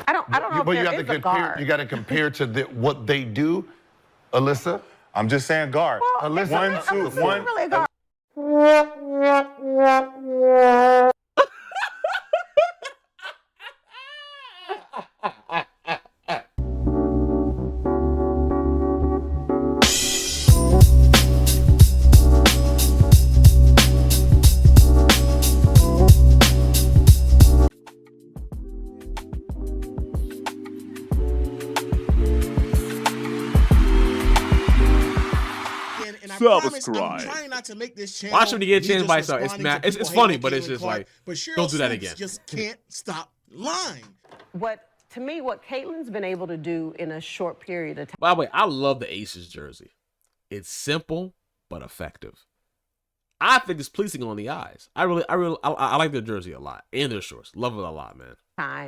I don't know But if you have there to is a compare. guard. You got to compare to what they do, Alyssa. I'm just saying guard. Well, Alyssa, One, it's two, not one. really a guard. And I promise I'm trying not to make this channel. Watch when you get a chance by star. it's funny, but it's just like, but Sheryl don't do that Swoops again. Just can't stop lying. To me, what Caitlin's been able to do in a short period of time. By the way, I love the Aces jersey. It's simple but effective. I think it's pleasing on the eyes. I like their jersey a lot and their shorts. Love it a lot, man.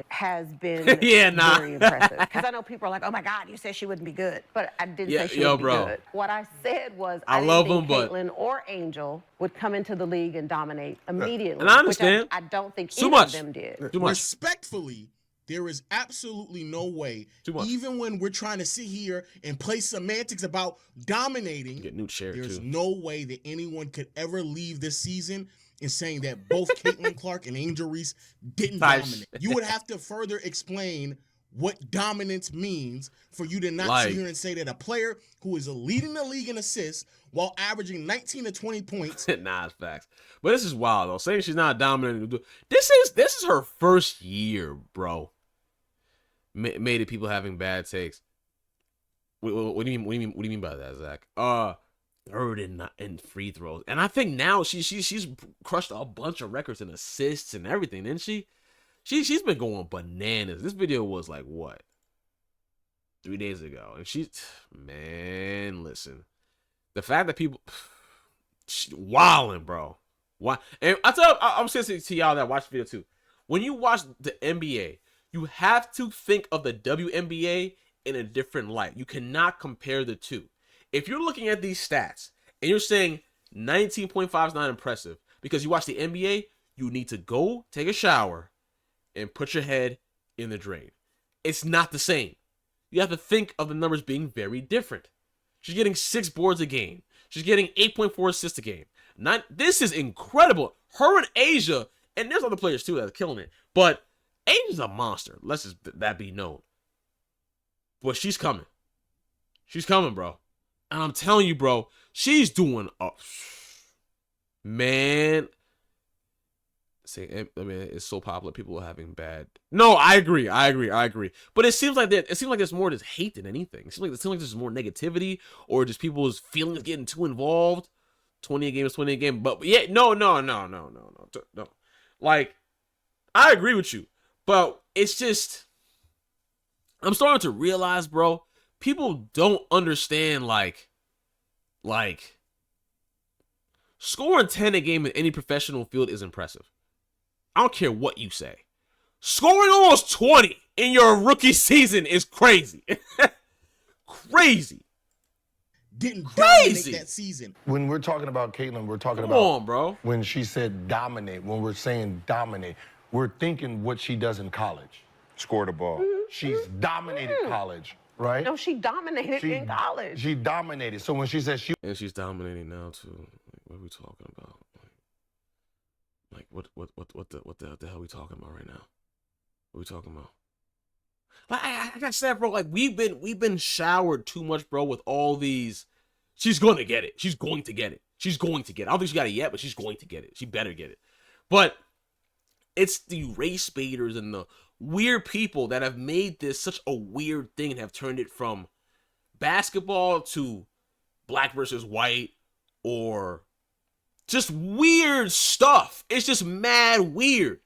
Has been very impressive. Because I know people are like, oh my God, you said she wouldn't be good. But I didn't say she would be good. What I said was I didn't think Caitlin or Angel would come into the league and dominate immediately. And I understand. Which I don't think either of them did. Respectfully, there is absolutely no way, even when we're trying to sit here and play semantics about dominating, get new chair there's too. no way that anyone could ever leave this season in saying that both Caitlin Clark and Angel Reese didn't dominate. You would have to further explain what dominance means for you to not sit here and say that a player who is leading the league in assists while averaging 19 to 20 points. Nah, it's facts. But this is wild though. Saying she's not dominating. This is her first year, bro. Made it people having bad takes. What do you mean by that, Zach? Third in free throws, and I think now she's crushed a bunch of records in assists and everything, didn't she? She's been going bananas. This video was like what, 3 days ago, and man, listen, the fact that people wilding, bro. Why? And I'm saying to y'all that watch the video too. When you watch the NBA, you have to think of the WNBA in a different light. You cannot compare the two. If you're looking at these stats and you're saying 19.5 is not impressive because you watch the NBA, you need to go take a shower and put your head in the drain. It's not the same. You have to think of the numbers being very different. She's getting 6 boards a game. She's getting 8.4 assists a game. This is incredible. Her and Asia, and there's other players too that are killing it, but Asia's a monster. Let's just that be known. But she's coming. She's coming, bro. And I'm telling you, bro, she's doing man. I mean, it's so popular. People are having bad. No, I agree. But it seems like there's more just hate than anything. It seems like there's more negativity or just people's feelings getting too involved. 20 a game is 20 a game. But yeah, no. Like, I agree with you, but it's just I'm starting to realize, bro. People don't understand, like, scoring 10 a game in any professional field is impressive. I don't care what you say. Scoring almost 20 in your rookie season is crazy. Crazy. Didn't dominate that season. When we're talking about Caitlin, we're talking Come about on, bro. When she said dominate, when we're saying dominate, we're thinking what she does in college. Score the ball. She's dominated college, right? No, she dominated in college. She dominated. So when she says and she's dominating now too. Like, what are we talking about? Like what the hell are we talking about right now? What are we talking about? Like I said, bro, like we've been showered too much, bro, with all these. She's going to get it. She's going to get it. She's going to get it. I don't think she got it yet, but she's going to get it. She better get it. But it's the race baiters and the weird people that have made this such a weird thing and have turned it from basketball to black versus white or just weird stuff. It's just mad weird.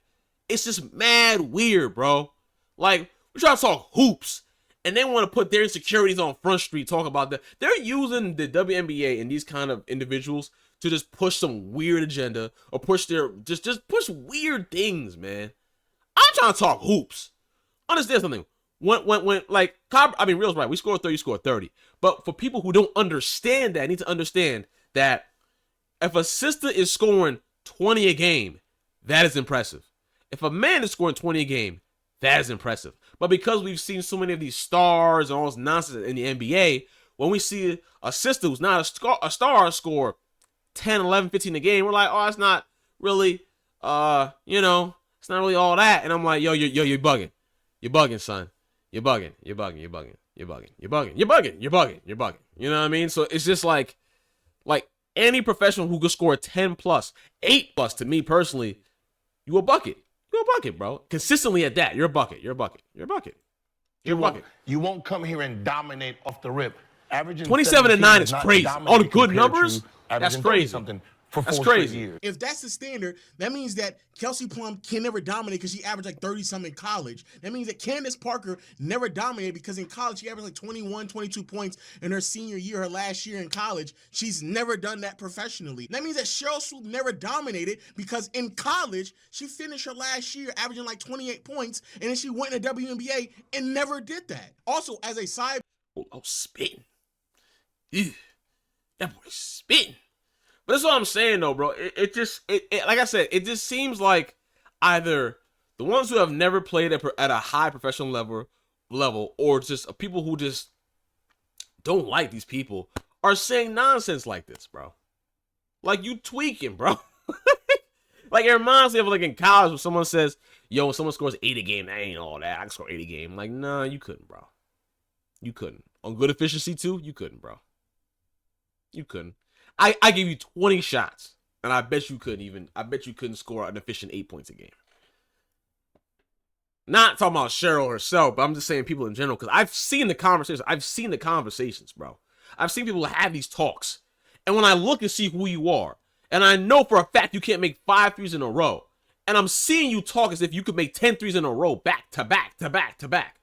It's just mad weird, bro. Like, we're trying to talk hoops, and they want to put their insecurities on Front Street, talk about that. They're using the WNBA and these kind of individuals to just push some weird agenda or push their, just push weird things, man. I'm trying to talk hoops. Understand something. When like, I mean, Real's right. We scored 30, you scored 30. But for people who don't understand that, need to understand that if a sister is scoring 20 a game, that is impressive. If a man is scoring 20 a game, that is impressive. But because we've seen so many of these stars and all this nonsense in the NBA, when we see a sister who's not a star score 10, 11, 15 a game, we're like, oh, that's not really, you know, it's not really all that. And I'm like, you're bugging. You're bugging, son. You're bugging. You're bugging. You're bugging. You're bugging. You're bugging. You're bugging. You're bugging. You're bugging. You know what I mean? So it's just like any professional who could score 10 plus, 8 plus, to me personally, you a bucket. You're a bucket, bro. Consistently at that, you're a bucket. You're a bucket. You're a bucket. You're a bucket. You won't come here and dominate off the rip. Averaging 27 and 9 is crazy. All the good numbers, that's crazy. Something for that's 4 crazy. years. If that's the standard, that means that Kelsey Plum can never dominate because she averaged like 30-something in college. That means that Candace Parker never dominated because in college she averaged like 21, 22 points in her senior year, her last year in college. She's never done that professionally. That means that Sheryl Swoop never dominated because in college she finished her last year averaging like 28 points, and then she went in the WNBA and never did that. Also, as a side... Oh, spitting. Ew. That boy's spitting. But that's what I'm saying, though, bro. It just, like I said, it just seems like either the ones who have never played at a high professional level, or just people who just don't like these people are saying nonsense like this, bro. Like, you tweaking, bro. Like, it reminds me of, like, in college when someone says, yo, when someone scores 8 a game, that ain't all that. I can score 8 a game. I'm like, nah, you couldn't, bro. You couldn't. On good efficiency, too, you couldn't, bro. You couldn't. I gave you 20 shots, and I bet you couldn't score an efficient 8 points a game. Not talking about Sheryl herself, but I'm just saying people in general, because I've seen the conversations, bro. I've seen people have these talks. And when I look and see who you are, and I know for a fact you can't make 5 threes in a row, and I'm seeing you talk as if you could make 10 threes in a row, back to back to back to back.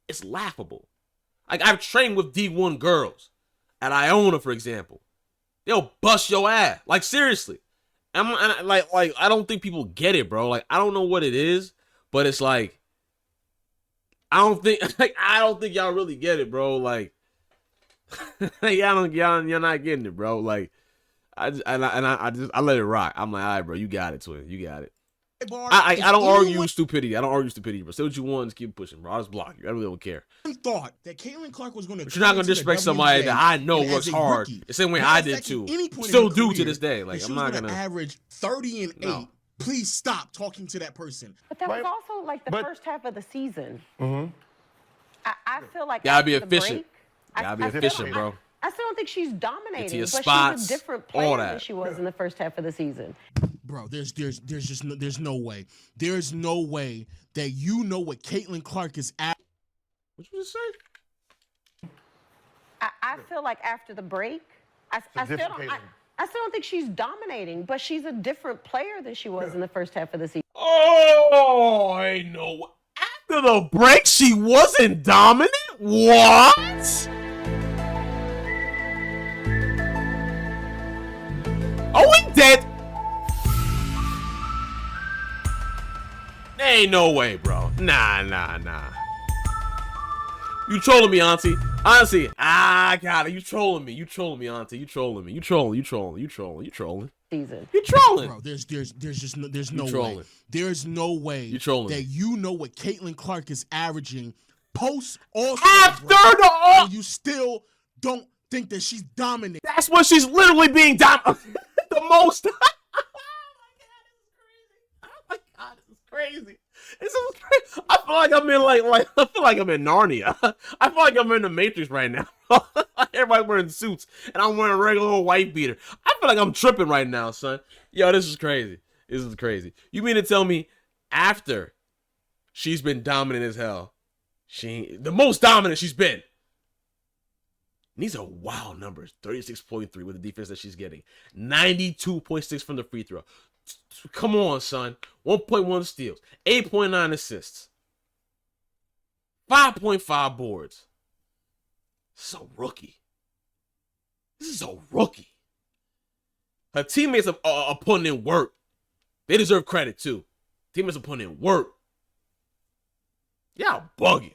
It's laughable. Like, I've trained with D1 girls at Iona, for example. They'll bust your ass. Like, seriously. Like, I don't think people get it, bro. Like, I don't know what it is, but it's like, I don't think y'all really get it, bro. Like, you're not getting it, bro. Like, I let it rock. I'm like, all right, bro, you got it, twin. You got it. I don't argue stupidity. I don't argue stupidity, bro. Say what you want, just keep pushing, bro. I'll just block you. I really don't care. I thought that Caitlin Clark was going to. But you're not going to disrespect somebody that I know works hard. The same way I did too. Still do to this day. Like, I'm not going to average 30 and 8. Please stop talking to that person. But that was also like the first half of the season. Mm-hmm. I feel like gotta be efficient. Gotta be efficient, bro. I still don't think she's dominating, but spots, she's a different player than she was in the first half of the season. Bro, there's no way. There's no way that you know what Caitlin Clark is at. What you just say? I feel like after the break, I still don't think she's dominating, but she's a different player than she was in the first half of the season. Oh, I know. After the break, she wasn't dominant? What? Are we dead? Ain't no way, bro. Nah. You trolling me, auntie. Honestly, I got it. You trolling me. You trolling me, auntie. You trolling me. You trolling. Season. You trolling. Bro, there's no trolling. way. There's no way you trolling that you know what Caitlin Clark is averaging post all after the all. And you still don't think that she's dominant. That's when she's literally being dominant the most. Oh my god, this is crazy. This is crazy. I feel like I'm in I feel like I'm in Narnia. I feel like I'm in the Matrix right now. Everybody's wearing suits and I'm wearing a regular old white beater. I feel like I'm tripping right now, son. Yo, this is crazy. This is crazy. You mean to tell me after she's been dominant as hell, the most dominant she's been? And these are wild numbers. 36.3 with the defense that she's getting. 92.6 from the free throw. Come on, son. 1.1 steals. 8.9 assists. 5.5 boards. This is a rookie. Her teammates are putting in work. They deserve credit, too. Teammates are putting in work. Y'all bugging.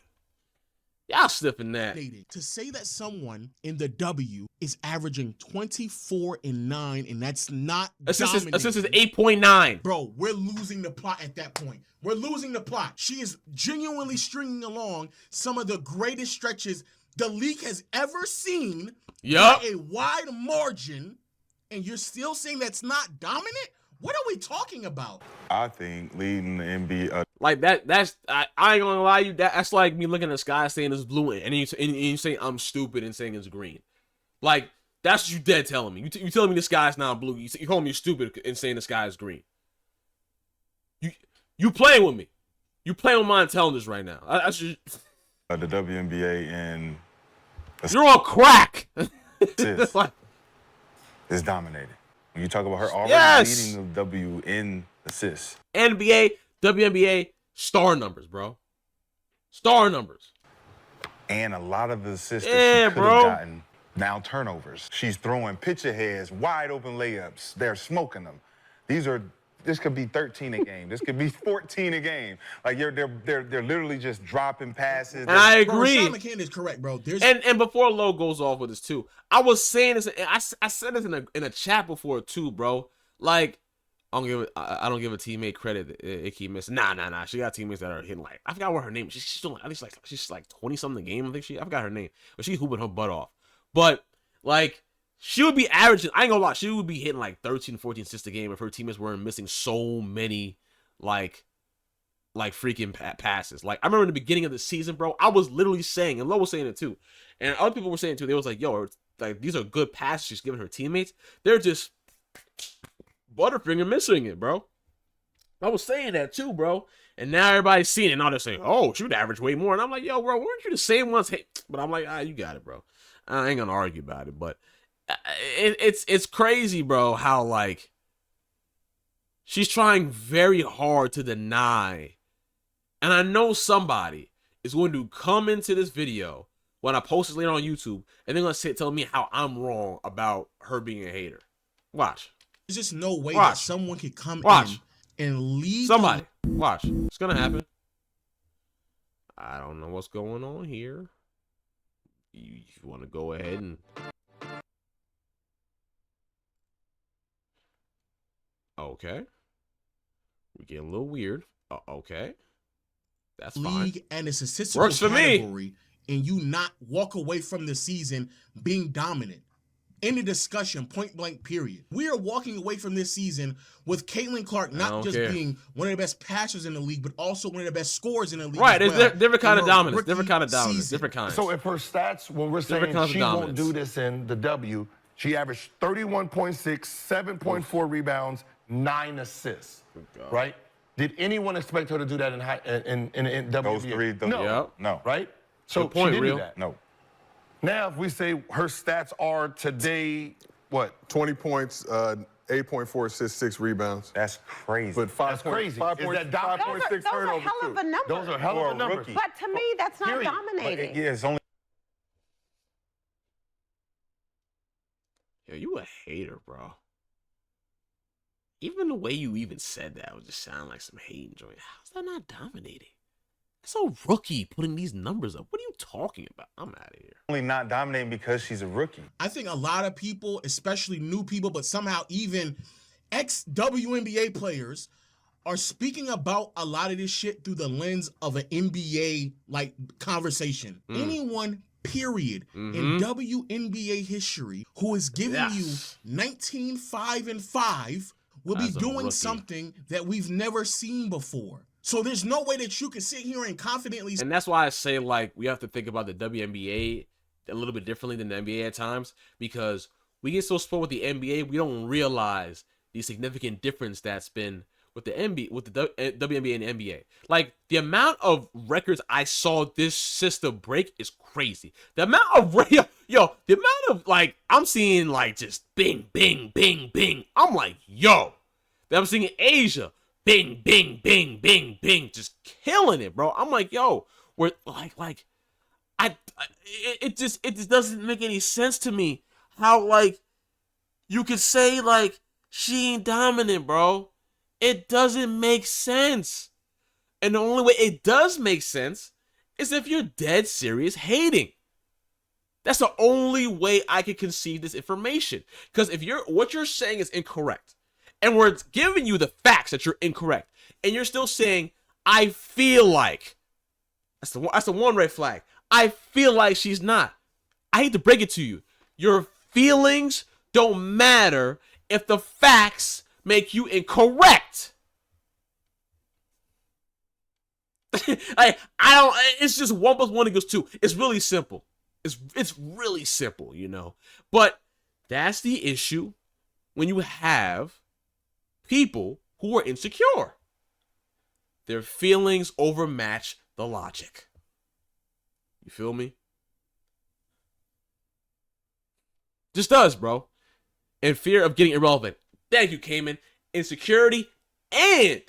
Y'all sniffing that. To say that someone in the W is averaging 24-9, and that's not Assist is dominating. 8.9. Bro, we're losing the plot at that point. We're losing the plot. She is genuinely stringing along some of the greatest stretches the league has ever seen by a wide margin, and you're still saying that's not dominant? What are we talking about? I think leading the NBA. Like that's I ain't gonna lie to you. That's like me looking at the sky saying it's blue and you saying I'm stupid and saying it's green. Like that's what you dead telling me. You telling me the sky's not blue. You calling me stupid and saying the sky is green. You playing with me. You playing with my intelligence right now. I should. The WNBA and you're on crack. Like, is dominating. When you talk about her already leading the W in assists. NBA, WNBA, star numbers, bro. Star numbers. And a lot of the assists that she could have gotten, now turnovers. She's throwing pitch aheads, wide open layups. They're smoking them. This could be 13 a game. This could be 14 a game. Like they're literally just dropping passes. And I agree. Sean McCann is correct, bro. And before Lo goes off with this too, I was saying this. I said this in a chat before too, bro. Like I don't give a teammate credit. It keep missing. Nah. She got teammates that are hitting like I forgot what her name is. She's doing at least like she's like 20 something a game. I forgot her name, but she's hooping her butt off. But like. She would be averaging, I ain't gonna lie, she would be hitting like 13, 14 assists a game if her teammates weren't missing so many, like freaking passes. Like, I remember in the beginning of the season, bro, I was literally saying, and Lo was saying it too, and other people were saying it too, they was like, yo, like, these are good passes she's giving her teammates. They're just butterfinger missing it, bro. I was saying that too, bro. And now everybody's seeing it. Now they're saying, oh, she would average way more. And I'm like, yo, bro, weren't you the same ones? Hey, but I'm like, you got it, bro. I ain't gonna argue about it, but it's crazy, bro, how like she's trying very hard to deny, and I know somebody is going to come into this video when I post this later on YouTube and they're gonna tell me how I'm wrong about her being a hater. Watch. There's just no way that someone could come in and lead somebody. Watch. It's gonna happen. I don't know what's going on here. You want to go ahead and okay. We're getting a little weird. Okay. That's fine. League and a statistical category, and you not walk away from the season being dominant. In the discussion, point blank, period. We are walking away from this season with Caitlin Clark not just being one of the best passers in the league, but also one of the best scorers in the league. Right, there's different kind of dominance. Different kind of dominance. Different kinds. So if her stats, when we're saying she won't do this in the W, she averaged 31.6, 7.4 rebounds, 9 assists, right? Did anyone expect her to do that in WNBA? Those three, no. Right? So good point, she didn't Real. do that. No. Now, if we say her stats are today, what? 20 points, 8.4 assists, 6 rebounds. That's crazy. But 5 That's crazy. 5.6 those are hell of a number. Those are hell of a numbers. But to me, that's not dominating. Yeah, it's only. Yo, you a hater, bro. Even the way you even said that would just sound like some hating joint. How's that not dominating? That's a rookie putting these numbers up. What are you talking about? I'm out of here. Only not dominating because she's a rookie. I think a lot of people, especially new people, but somehow even ex-WNBA players, are speaking about a lot of this shit through the lens of an NBA like conversation. Anyone, period, in WNBA history who is giving you 19, 5, and 5 will be doing something that we've never seen before. So there's no way that you can sit here and confidently. And that's why I say, like, we have to think about the WNBA a little bit differently than the NBA at times, because we get so spoiled with the NBA, we don't realize the significant difference that's been with the NBA, with the WNBA and the NBA. Like, the amount of records I saw this system break is crazy. The amount of the amount of, like, I'm seeing, like, just bing, bing, bing, bing. I'm like, yo. Then I'm seeing Asia. Bing, bing, bing, bing, bing, just killing it, bro. I'm like, yo, we're it just doesn't make any sense to me how, like, you could say, like, she ain't dominant, bro. It doesn't make sense. And the only way it does make sense is if you're dead serious hating. That's the only way I can conceive this information. Because if what you're saying is incorrect, and we're giving you the facts that you're incorrect, and you're still saying, I feel like, that's the one red flag. I feel like she's not. I hate to break it to you. Your feelings don't matter if the facts make you incorrect. I don't. It's just 1 + 1 = 2. It's really simple. It's really simple, you know. But that's the issue when you have people who are insecure. Their feelings overmatch the logic. You feel me? Just does, bro. And fear of getting irrelevant. Thank you, Cayman. Insecurity and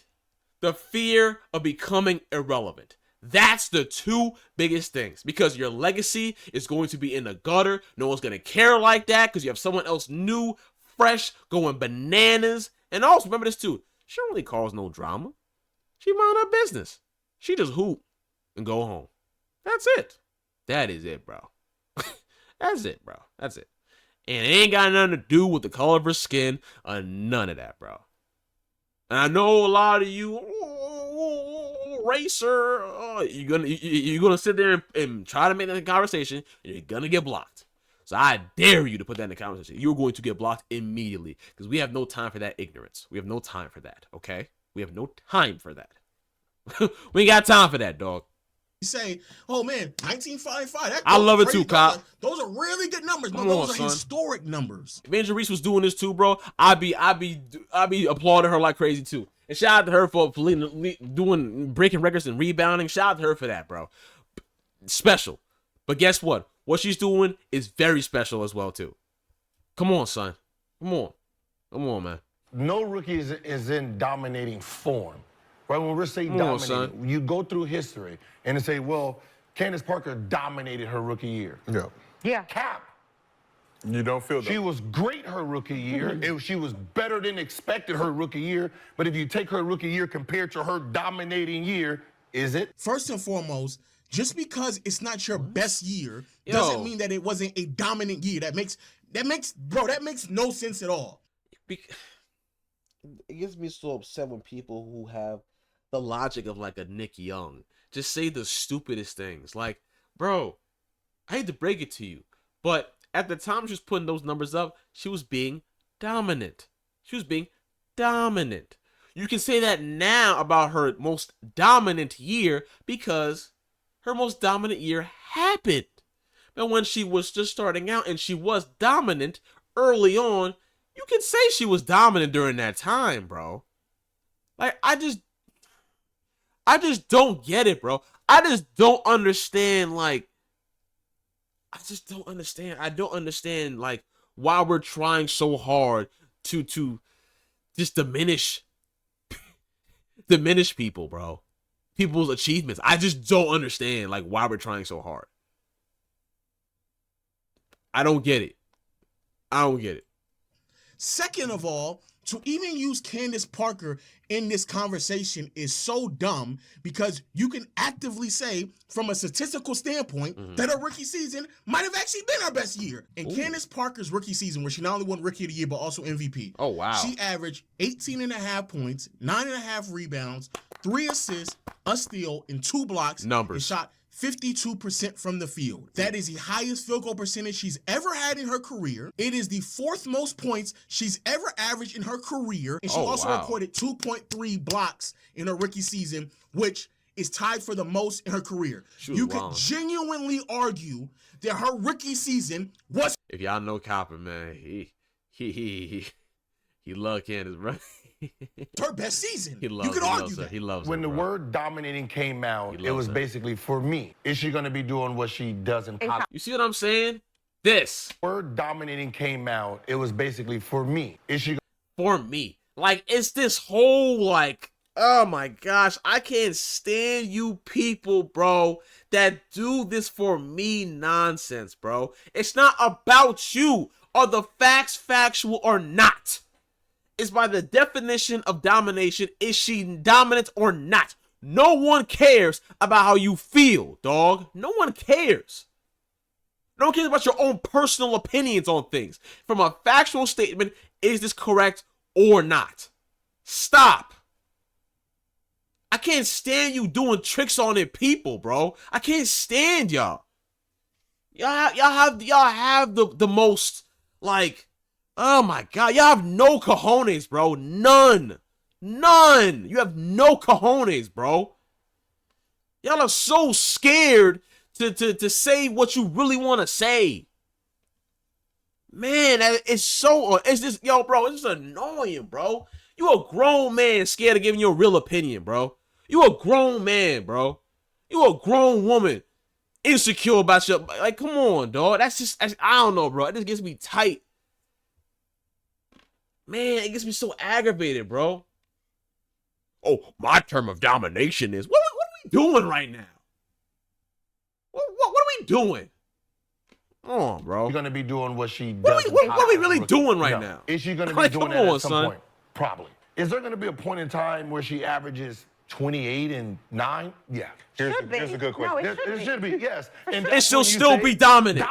the fear of becoming irrelevant. That's the two biggest things, because your legacy is going to be in the gutter. No one's going to care like that because you have someone else new, fresh, going bananas. And also, remember this too. She don't really cause no drama. She mind her business. She just hoop and go home. That's it. That is it, bro. That's it, bro. That's it. And it ain't got nothing to do with the color of her skin or none of that, bro. And I know a lot of you, racer, you're gonna sit there and try to make that conversation, and you're gonna get blocked. So I dare you to put that in the conversation. You're going to get blocked immediately because we have no time for that ignorance. We have no time for that. Okay, we have no time for that. We ain't got time for that, dog. You say, oh man, 1955. I love it too, Cop. Those are really good numbers. Come those on, are son. Historic numbers. If Angel Reese was doing this too, bro, I'd be applauding her like crazy too. And shout out to her for breaking records and rebounding. Shout out to her for that, bro. Special. But guess what? What she's doing is very special as well too. Come on, son. Come on, man. No rookie is in dominating form. Right, when we're saying dominating, you go through history and they say, well, Candace Parker dominated her rookie year. Yeah. Yeah. Cap. You don't feel that. She was great her rookie year. She was better than expected her rookie year. But if you take her rookie year compared to her dominating year, is it? First and foremost, just because it's not your best year doesn't mean that it wasn't a dominant year. That makes no sense at all. It gets me so upset when people who have the logic of like a Nick Young just say the stupidest things. Like, bro, I hate to break it to you, but at the time she was putting those numbers up, she was being dominant. You can say that now about her most dominant year because her most dominant year happened. But when she was just starting out and she was dominant early on, you can say she was dominant during that time, bro. Like, I just don't get it, bro. I just don't understand, like, I don't understand, like, why we're trying so hard to just diminish people, bro. People's achievements. I just don't understand, like, why we're trying so hard. I don't get it. Second of all, to even use Candace Parker in this conversation is so dumb because you can actively say from a statistical standpoint that her rookie season might have actually been her best year. In Candace Parker's rookie season, where she not only won Rookie of the Year but also MVP. Oh, wow. She averaged 18.5 points, 9.5 rebounds, 3 assists, a steal, and 2 blocks. Numbers. And shot 52% from the field. That is the highest field goal percentage she's ever had in her career. It is the 4th most points she's ever averaged in her career. And she also recorded 2.3 blocks in her rookie season, which is tied for the most in her career. You could genuinely argue that her rookie season was... If y'all know Copper, man, he loved Candace, bro. her best season. You could argue that. He loves when her, the word dominating came out, it was basically for me. Is she going to be doing what she does in college? You see what I'm saying? This word dominating came out, it was basically for me. Is she for me? Like, it's this whole like, oh my gosh, I can't stand you people, bro, that do this for me nonsense, bro. It's not about you. Are the facts factual or not? It's by the definition of domination. Is she dominant or not? No one cares about how you feel, dog. No one cares. No one cares about your own personal opinions on things. From a factual statement, is this correct or not? Stop. I can't stand you doing tricks on it, people, bro. I can't stand y'all. Y'all have the most, like, oh my God. Y'all have no cojones, bro. None. You have no cojones, bro. Y'all are so scared to say what you really want to say. Man, it's just, yo, bro, it's just annoying, bro. You a grown man scared of giving your real opinion, bro. You a grown man, bro. You a grown woman insecure about your, like, come on, dog. That's I don't know, bro. It just gets me tight. Man, it gets me so aggravated, bro. Oh, my term of domination is, what are we doing right now? What are we doing? Come on, bro. You're going to be doing what she does. What are we really doing right now? Is she going to be doing that at some point? Probably. Is there going to be a point in time where she averages 28 and 9? Yeah. Here's a good question. No, it should be, yes. And she'll still be dominating.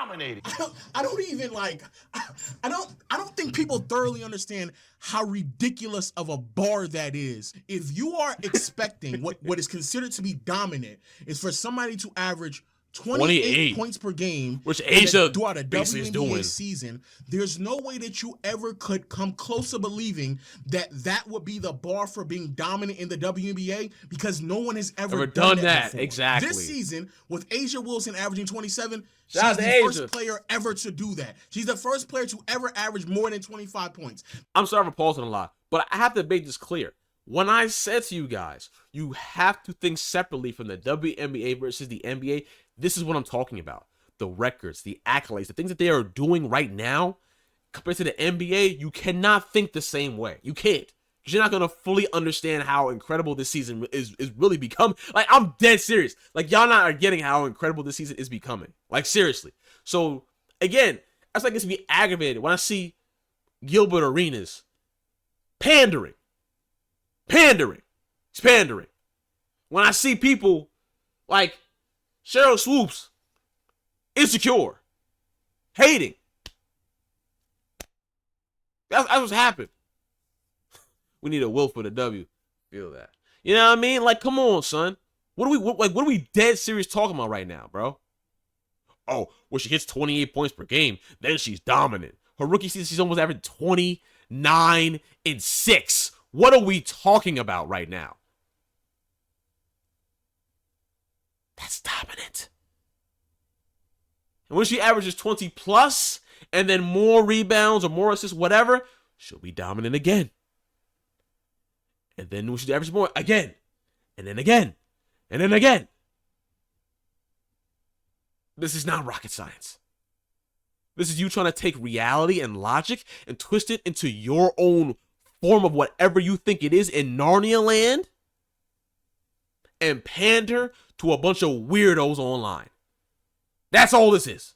I don't even like. I don't think people thoroughly understand how ridiculous of a bar that is. If you are expecting what is considered to be dominant is for somebody to average 28 points per game, which Asia throughout a basically is WNBA doing season, there's no way that you ever could come close to believing that would be the bar for being dominant in the WNBA, because no one has ever done that before. Exactly. This season, with Asia Wilson averaging 27, she's Shout out the to first Asia. player ever to do that. She's the first player to ever average more than 25 points. I'm sorry for pausing a lot, but I have to make this clear. When I said to you guys, you have to think separately from the WNBA versus the NBA, this is what I'm talking about. The records, the accolades, the things that they are doing right now, compared to the NBA, you cannot think the same way. You can't. Because you're not going to fully understand how incredible this season is really becoming. Like, I'm dead serious. Like, y'all not are getting how incredible this season is becoming. Like, seriously. So, again, that's like it's to be aggravated when I see Gilbert Arenas pandering. It's pandering. When I see people like Sheryl Swoops, insecure, hating. That's what's happened. We need a will for the W. Feel that. You know what I mean? Like, come on, son. What are we dead serious talking about right now, bro? Oh, well, she hits 28 points per game, then she's dominant. Her rookie season, she's almost averaging 29 and 6. What are we talking about right now? That's dominant. And when she averages 20 plus and then more rebounds or more assists, whatever, she'll be dominant again. And then when she averages more, again. And then again. And then again. This is not rocket science. This is you trying to take reality and logic and twist it into your own form of whatever you think it is in Narnia land and pander to a bunch of weirdos online. That's all this is.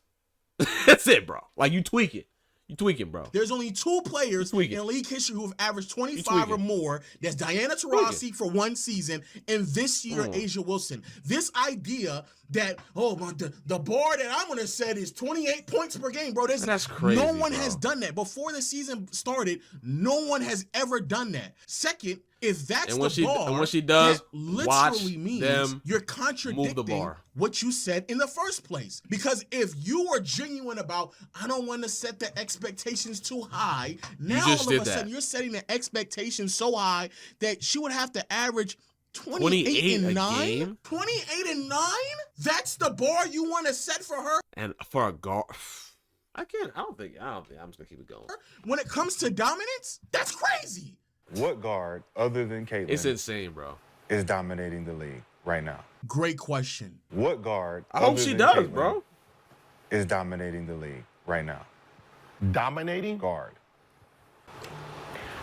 That's it, bro. Like, you tweak it. You tweaking, bro. There's only 2 players in league history who have averaged 25 or more. That's Diana Taurasi for 1 season, and this year, Asia Wilson. This idea that, the bar that I'm going to set is 28 points per game, bro. That's crazy, no one bro. has done that. Before the season started, no one has ever done that. Second, if that's the bar, and when she does, that literally watch means them you're contradicting what you said in the first place. Because if you are genuine about, I don't want to set the expectations too high, now all of a sudden you're setting the expectations so high that she would have to average 28 and 9? 28 and 9? That's the bar you want to set for her? And for a guard, I don't think I'm just gonna keep it going. When it comes to dominance, that's crazy. What guard other than Caitlin? It's insane, bro. Is dominating the league right now? Great question. What guard? I hope she does, Caitlin bro. Is dominating the league right now? Dominating? Guard.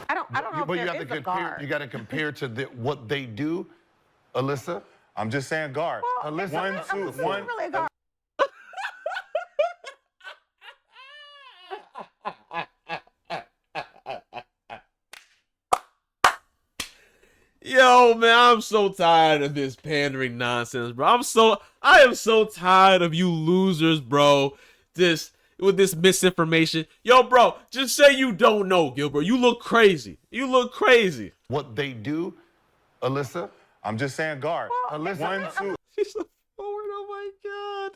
I don't know. But if you there have is to a compare. guard. You got to compare to what they do, Alyssa. I'm just saying guard. Well, Alyssa, it's not really a guard. Yo, Yo, man, I'm so tired of this pandering nonsense, bro. I am so tired of you losers, bro. With this misinformation. Yo, bro, just say you don't know, Gilbert. You look crazy. You look crazy. What they do, Alyssa? I'm just saying guard. Well, Alyssa, 1, 2. She's a forward. Oh my God.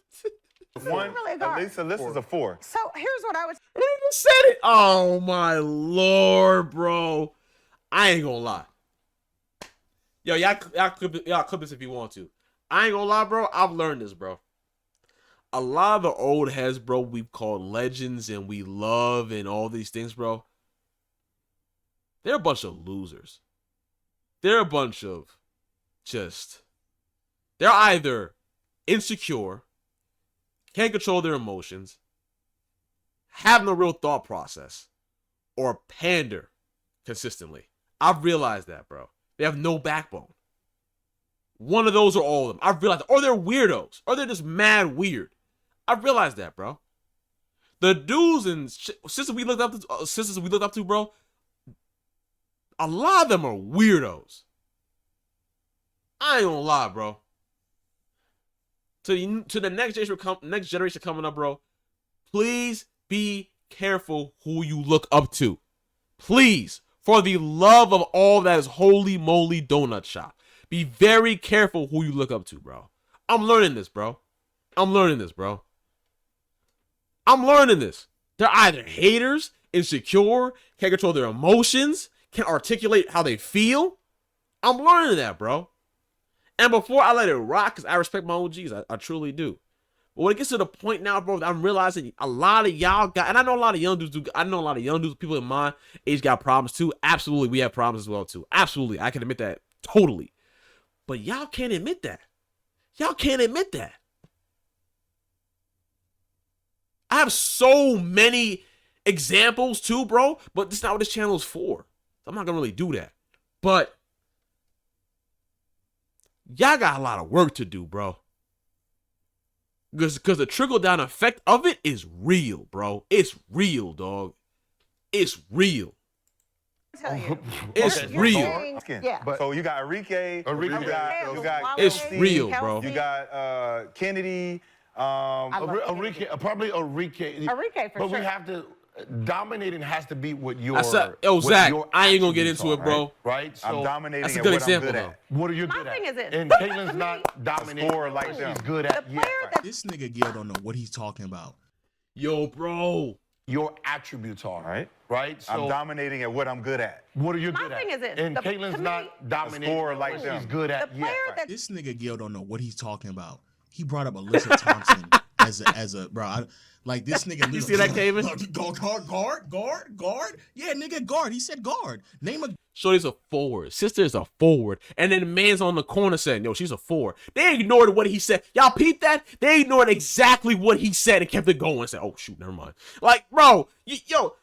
One. Really a guard. Alyssa's a 4. So here's what I would. They just said it. Oh my Lord, bro. I ain't gonna lie. Yo, y'all clip this if you want to. I ain't gonna lie, bro. I've learned this, bro. A lot of the old heads, bro, we've called legends and we love and all these things, bro. They're a bunch of losers. They're a bunch of they're either insecure, can't control their emotions, have no real thought process, or pander consistently. I've realized that, bro. They have no backbone. One of those or all of them. I've realized that. Or they're weirdos. Or they're just mad weird. I've realized that, bro. The dudes and sisters we looked up to, bro, a lot of them are weirdos. I ain't gonna lie, bro. To the next generation coming up, bro, please be careful who you look up to. Please, for the love of all that is holy moly donut shop, be very careful who you look up to, bro. I'm learning this, bro. I'm learning this. They're either haters, insecure, can't control their emotions, can't articulate how they feel. I'm learning that, bro. And before I let it rock, because I respect my OGs, I truly do. But when it gets to the point now, bro, I'm realizing a lot of y'all got, and I know a lot of young dudes do, I know a lot of young dudes, people in my age got problems too. Absolutely, we have problems as well too. Absolutely, I can admit that totally. But y'all can't admit that. Y'all can't admit that. I have so many examples too, bro, but that's not what this channel is for. I'm not gonna really do that. But y'all got a lot of work to do, bro. Because the trickle-down effect of it is real, bro. It's real, dog. It's real. It's real. Yeah. So you got Enrique. You got it's real, bro. You got Kennedy. Enrique, probably Enrique. Enrique, for but sure. We have to, dominating has to be what your. Zach, your I ain't gonna get into it, bro. Right? So I'm dominating that's a at good what example, I'm good though. at. What are you My good thing at? is this. And Caitlin's not dominating. Score like them. She's good at. The player that This nigga Gil don't know what he's talking about. Yo, bro. Your attributes are. Right. Right? So I'm dominating at what I'm good at. what are you My good thing at? is this. And To Caitlin's me, not dominating. score like what them. she's good the at. player that This nigga Gil don't know what he's talking about. He brought up Alyssa Thompson as a bro. Like this nigga. You see that, Kevin? Guard. Yeah, nigga, guard. He said guard. Name a. Shorty's a forward. Sister is a forward. And then the man's on the corner saying, yo, she's a forward. They ignored what he said. Y'all peep that? They ignored exactly what he said and kept it going and said, oh, shoot, never mind. Like, bro, yo,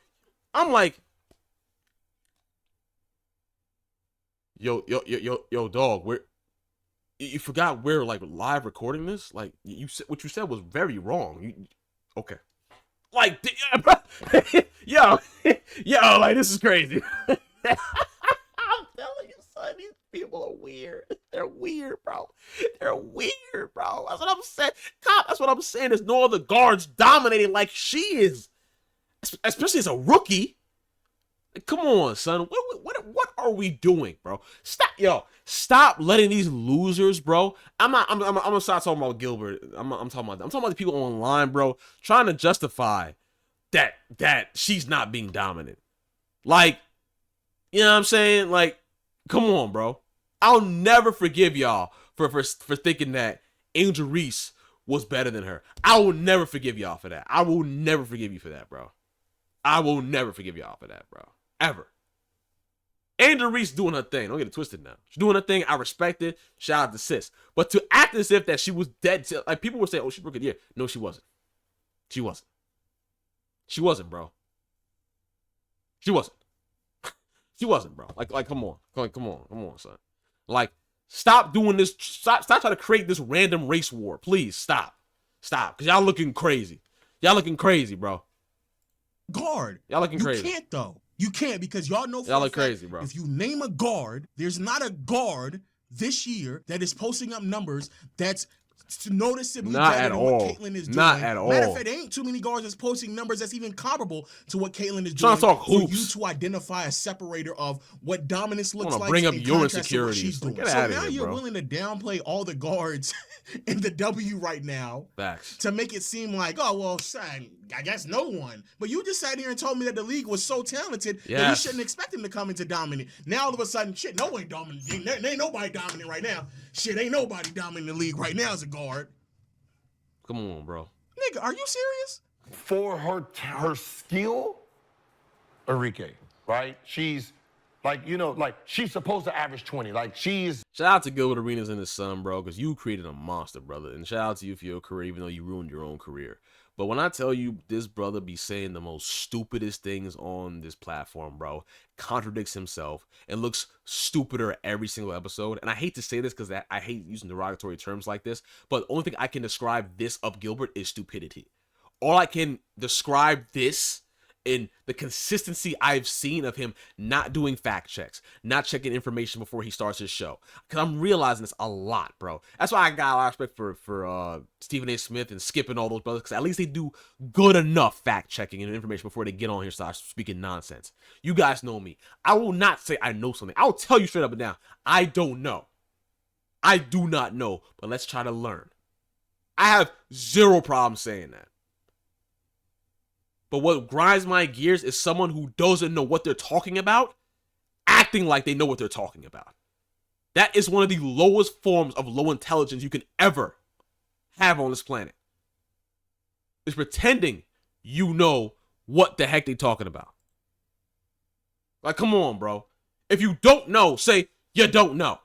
I'm like, yo, dog, you forgot we're like live recording this? Like, what you said was very wrong. Okay. Like, yo, like, this is crazy. I'm telling you, son, these people are weird. They're weird, bro. They're weird, bro. That's what I'm saying. That's what I'm saying. There's no other guards dominating like she is, especially as a rookie. Come on, son. What are we doing, bro? Stop letting these losers, bro. I'm gonna start talking about Gilbert. I'm talking about the people online, bro, trying to justify that she's not being dominant. Like, you know what I'm saying? Like, come on, bro. I'll never forgive y'all for thinking that Angel Reese was better than her. I will never forgive y'all for that. I will never forgive you for that, bro. I will never forgive y'all for that, bro. Ever. Angel Reese doing her thing. Don't get it twisted now. She's doing her thing. I respect it. Shout out to sis. But to act as if that she was dead, like people were saying, oh, she broke it. Yeah. No, she wasn't. She wasn't. She wasn't, bro. She wasn't. She wasn't, bro. Like, come on. Come on, son. Like, stop doing this. Stop trying to create this random race war. Please, stop. Because y'all looking crazy. Y'all looking crazy, bro. Guard. Y'all looking crazy. You can't, though. You can't, because y'all know y'all are crazy, bro. If you name a guard, there's not a guard this year that is posting up numbers that's noticeably better than what Caitlyn is doing. Not at all. Matter of fact, there ain't too many guards that's posting numbers that's even comparable to what Caitlyn is doing. For you to identify a separator of what dominance looks like. Bring up your insecurities. So now you're willing to downplay all the guards in the W right now. Facts. To make it seem like, oh, well, son, I guess no one. But you just sat here and told me that the league was so talented that we shouldn't expect him to come into dominant. Now all of a sudden, shit, no one dominant. Ain't nobody dominant right now. Shit, ain't nobody dominant in the league right now as a guard. Come on, bro. Nigga, are you serious? For her skill, Enrique, right? She's like, she's supposed to average 20. Like, she's... Shout out to Gilbert Arenas and his son, bro, because you created a monster, brother. And shout out to you for your career, even though you ruined your own career. But when I tell you this brother be saying the most stupidest things on this platform, bro, contradicts himself and looks stupider every single episode. And I hate to say this because I hate using derogatory terms like this, but the only thing I can describe this of Gilbert is stupidity. All I can describe this in the consistency I've seen of him not doing fact checks, not checking information before he starts his show. Because I'm realizing this a lot, bro. That's why I got a lot of respect for Stephen A. Smith and Skip and all those brothers, because at least they do good enough fact checking and information before they get on here and start speaking nonsense. You guys know me. I will not say I know something. I will tell you straight up and down, I don't know. I do not know, but let's try to learn. I have zero problem saying that. But what grinds my gears is someone who doesn't know what they're talking about, acting like they know what they're talking about. That is one of the lowest forms of low intelligence you can ever have on this planet. Is pretending you know what the heck they're talking about. Like, come on, bro. If you don't know, say you don't know.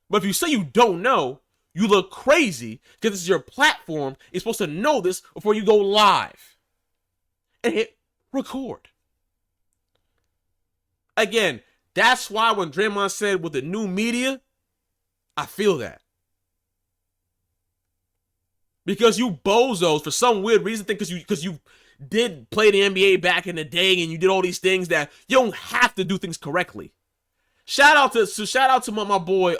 But if you say you don't know, you look crazy because this is your platform. You're supposed to know this before you go live and hit record. Again, that's why when Draymond said with the new media, I feel that. Because you bozos, for some weird reason, think because you did play the NBA back in the day and you did all these things that you don't have to do things correctly. Shout out to my boy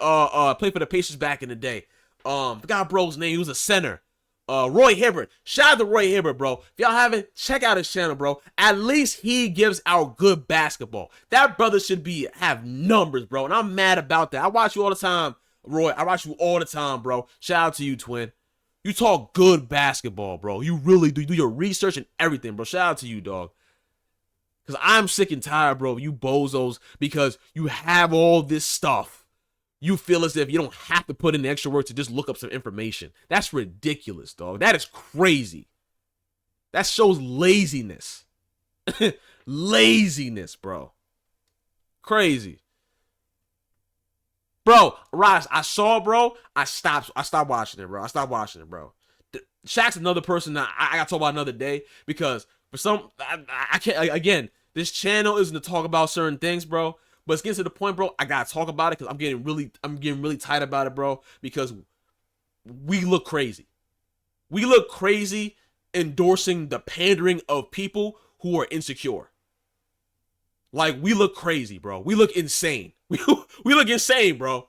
played for the Pacers back in the day. Forgot bro's name, he was a center. Roy Hibbert. Shout out to Roy Hibbert, bro. If y'all haven't, check out his channel, bro. At least he gives out good basketball. That brother should have numbers, bro. And I'm mad about that. I watch you all the time, Roy. I watch you all the time, bro. Shout out to you, twin. You talk good basketball, bro. You really do. You do your research and everything, bro. Shout out to you, dog. Because I'm sick and tired, bro, of you bozos, because you have all this stuff. You feel as if you don't have to put in the extra work to just look up some information. That's ridiculous, dog. That is crazy. That shows laziness. Laziness, bro. Crazy. Bro, Ross, I saw, bro. I stopped watching it, bro. Shaq's another person that I got to talk about another day, because for some, I can't, again, this channel isn't to talk about certain things, bro. But it's getting to the point, bro, I gotta talk about it because I'm getting really tight about it, bro, because we look crazy. We look crazy endorsing the pandering of people who are insecure. Like, we look crazy, bro. We look insane. We look insane, bro.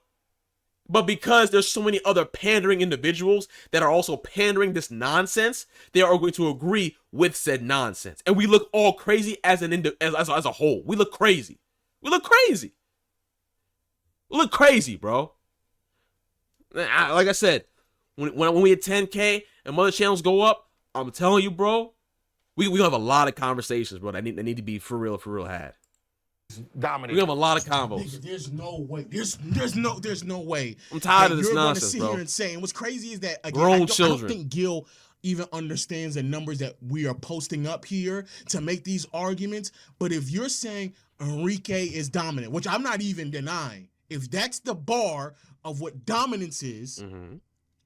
But because there's so many other pandering individuals that are also pandering this nonsense, they are going to agree with said nonsense. And we look all crazy as a whole. We look crazy. We look crazy. We look crazy, bro. Like I said, when we hit 10K and other channels go up, I'm telling you, bro, we have a lot of conversations, bro, that need to be for real had. Dominating. We have a lot of combos. Nigga, there's no way. There's no way. I'm tired of this nonsense, sit bro. Here and say, and what's crazy is that again, grown I children. don't think Gil even understands the numbers that we are posting up here to make these arguments. But if you're saying Enrique is dominant, which I'm not even denying, if that's the bar of what dominance is,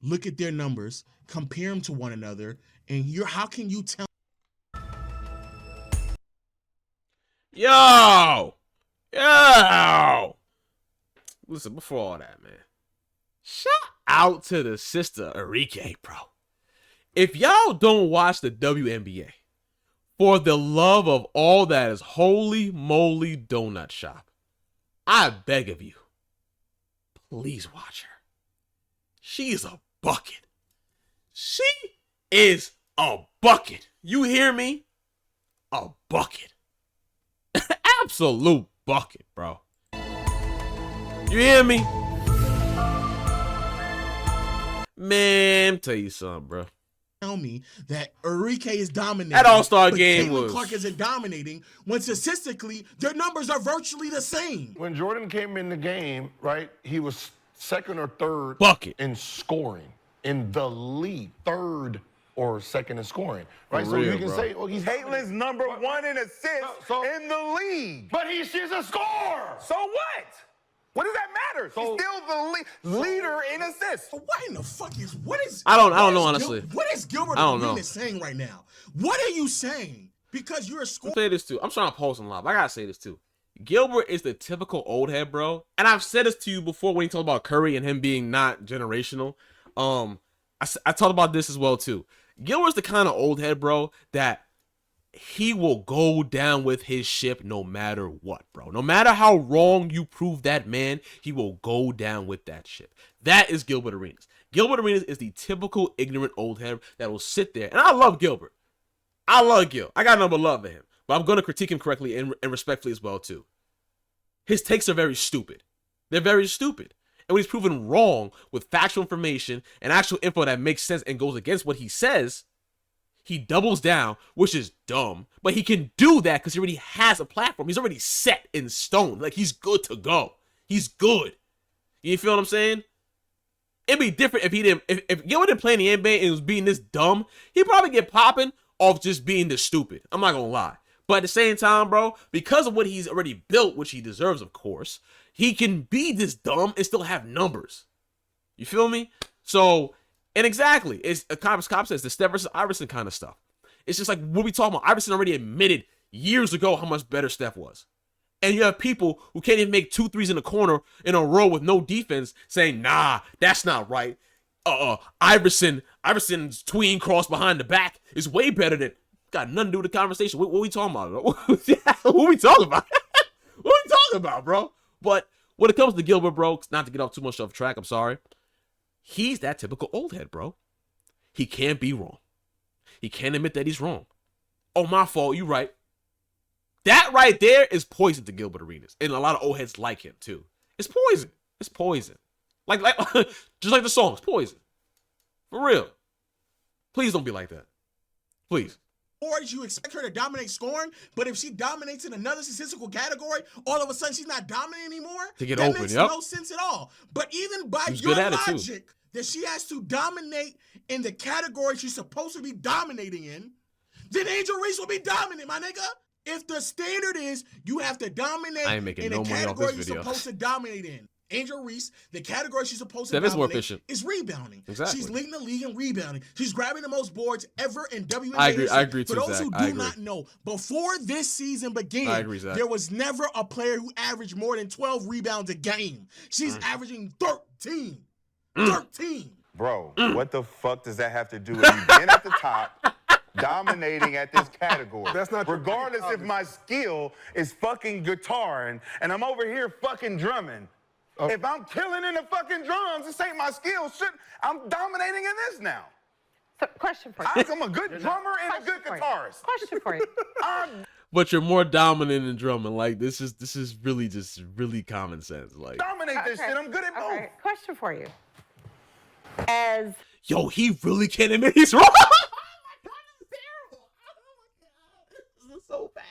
look at their numbers, compare them to one another, and how can you tell? Yo! Listen, before all that, man, shout out to the sister Enrique, bro. If y'all don't watch the WNBA, For the love of all that is holy moly donut shop, I beg of you, please watch her. She is a bucket. She is a bucket. You hear me? A bucket. Absolute bucket, bro. You hear me? Man, tell you something, bro. Tell me that Enrique is dominating. That All-Star game Caitlin was... Clark isn't dominating when statistically their numbers are virtually the same. When Jordan came in the game, right, he was second or third bucket in scoring in the league. Third or second in scoring, right? For so real, you can bro. say, well, he's Caitlin's number one in assists in the league. But she's a scorer. So what? What does that matter? So, She's still the leader in assists. So what in the fuck is I don't know, honestly. What is Gilbert Arenas saying right now? What are you saying? Because you're a scorer. I'll say this too. I'm trying to post in live. I gotta say this too. Gilbert is the typical old head, bro. And I've said this to you before when you talk about Curry and him being not generational. I talked about this as well too. Gilbert's the kind of old head, bro, that he will go down with his ship no matter what, bro. No matter how wrong you prove that man, he will go down with that ship. That is Gilbert Arenas. Gilbert Arenas is the typical ignorant old head that will sit there. And I love Gilbert. I love Gil. I got a number of love for him. But I'm going to critique him correctly and respectfully as well, too. His takes are very stupid. They're very stupid. And when he's proven wrong with factual information and actual info that makes sense and goes against what he says, he doubles down, which is dumb. But he can do that because he already has a platform. He's already set in stone. Like, he's good to go. He's good. You feel what I'm saying? It'd be different if he didn't. If Gilbert didn't play in the NBA and was being this dumb, he'd probably get popping off just being this stupid. I'm not gonna lie. But at the same time, bro, because of what he's already built, which he deserves, of course, he can be this dumb and still have numbers. You feel me? So, and exactly, it's a cop says the Steph versus Iverson kind of stuff. It's just like what we talking about. Iverson already admitted years ago how much better Steph was. And you have people who can't even make 2 threes in a corner in a row with no defense saying, nah, that's not right. Iverson's tween cross behind the back is way better than... Got nothing to do with the conversation. What are we talking about? What are we talking about? What are we talking about, bro? But when it comes to Gilbert, bro, not to get off too much off track, I'm sorry. He's that typical old head, bro. He can't be wrong. He can't admit that he's wrong. Oh, my fault. You right. That right there is poison to Gilbert Arenas. And a lot of old heads like him, too. It's poison. It's poison. Like just like the song, it's poison. For real. Please don't be like that. Please. Or you expect her to dominate scoring, but if she dominates in another statistical category, all of a sudden she's not dominant anymore? To get that open, makes yep. no sense at all. But even by He's your good at it, logic, that she has to dominate in the category she's supposed to be dominating in, then Angel Reese will be dominant, my nigga. If the standard is you have to dominate in the category you're supposed to dominate in, Angel Reese, the category she's supposed to dominate is rebounding. Exactly. She's leading the league in rebounding. She's grabbing the most boards ever in WNBA. I agree too, For those Zach. who do not know, before this season began, there was never a player who averaged more than 12 rebounds a game. She's averaging 13. 13. Bro, what the fuck does that have to do with me being at the top, dominating at this category? That's not regardless if my skill is fucking guitaring and I'm over here fucking drumming. If I'm killing in the fucking drums, this ain't my skill. Shit, I'm dominating in this now. So, question for you. I'm a good drummer and a good guitarist. Question for you. But you're more dominant in drumming. Like this is really just really common sense. Like dominate this shit. I'm good at both. Okay. Question for you. As yo, he really can't admit he's wrong. Oh my god, this is terrible. Oh my god, this is so bad.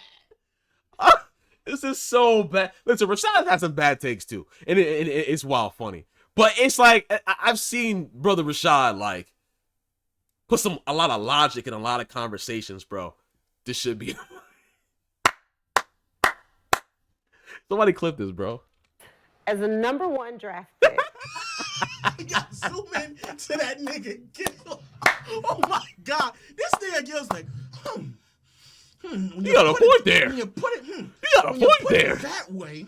This is so bad. Listen, Rashad has some bad takes too, and it's wild funny. But it's like I've seen brother Rashad like put a lot of logic in a lot of conversations, bro. This should be. Somebody clip this, bro. As a number 1 draft pick. Y'all zoom in to that nigga Gil. Oh my god, this nigga Gil's like, You got a point there. When you put it, you got a point there. That way,